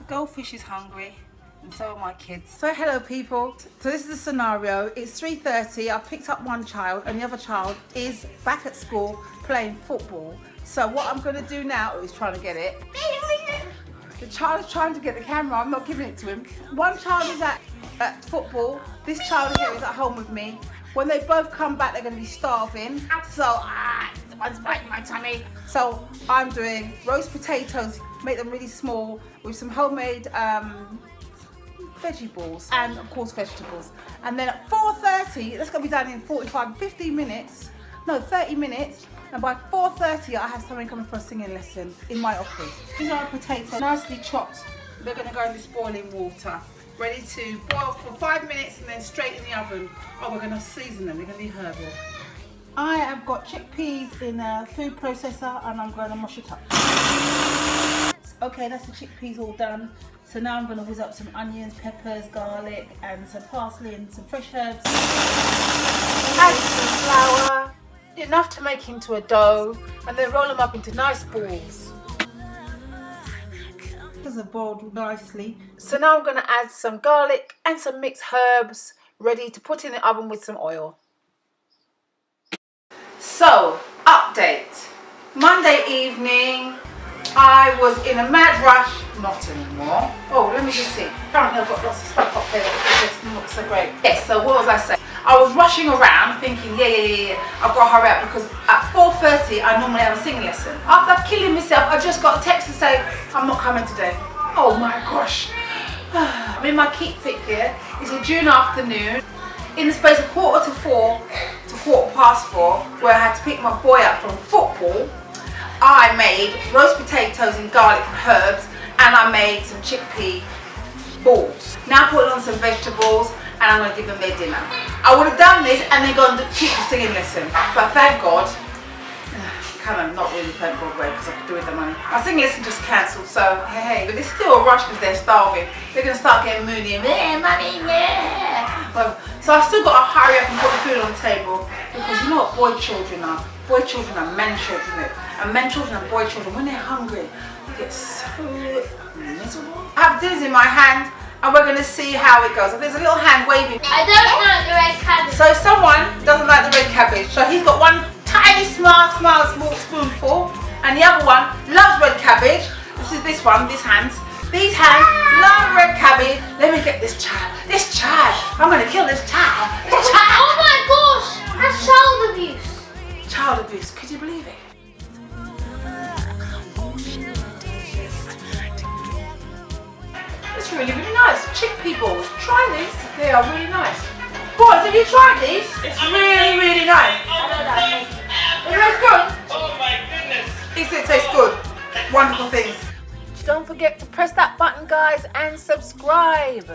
goldfish is hungry and so are my kids. So hello people, so this is the scenario. It's 3:30, I picked up one child and the other child is back at school playing football. So what I'm going to do now is trying to get it. The child is trying to get the camera, I'm not giving it to him. One child is at football, this child here is at home with me. When they both come back they're going to be starving. So one's biting my tummy. So I'm doing roast potatoes, make them really small with some homemade veggie balls and of course vegetables. And then at 4:30, that's going to be done in 50 minutes, no 30 minutes. And by 4:30 I have someone coming for a singing lesson in my office. These are potatoes, nicely chopped. They're going to go in this boiling water, ready to boil for 5 minutes and then straight in the oven. Oh, we're going to season them, they're going to be herbal. I have got chickpeas in a food processor and I'm going to mush it up. Okay, that's the chickpeas all done. So now I'm going to whiz up some onions, peppers, garlic and some parsley and some fresh herbs. Add some flour, enough to make into a dough, and then roll them up into nice balls. These are boiled nicely. So now I'm going to add some garlic and some mixed herbs, ready to put in the oven with some oil. So, update. Monday evening, I was in a mad rush. Not anymore. Oh, let me just see. Apparently I've got lots of stuff up there that doesn't look so great. Yes, so what was I saying? I was rushing around thinking, yeah, I've got to hurry up because at 4:30 I normally have a singing lesson. After killing myself, I just got a text to say, I'm not coming today. Oh my gosh. I'm in my keep fit here. It's a June afternoon. In the space of 3:45 to 4:15, where I had to pick my boy up from football, I made roast potatoes and garlic and herbs, and I made some chickpea balls. Now put on some vegetables and I'm going to give them their dinner. I would have done this and then gone to keep the singing lesson, but thank God, kind of not really thank God because I could do with the money. My singing lesson just cancelled, so hey, but it's still a rush because they're starving. They're going to start getting moody and money, yeah. Well, so I still got to hurry up and put the food on the table because you know what boy children are. Boy children are men children, and men children and boy children, when they're hungry, they get so miserable. I have dinners in my hand and we're going to see how it goes. There's a little hand waving. I don't like the red cabbage. So someone doesn't like the red cabbage, so he's got one tiny small spoonful, and the other one loves red cabbage. This one, these hands love red cabbage. Let me get this child. I'm going to kill this child. Oh my gosh, that's child abuse. Child abuse, could you believe it? It's really, really nice. Chickpea balls, try these. They are really nice. Boys, have you tried these? It's really, really nice. It tastes good. Oh my goodness. It tastes good. Wonderful things. Don't forget to press that button, guys, and subscribe.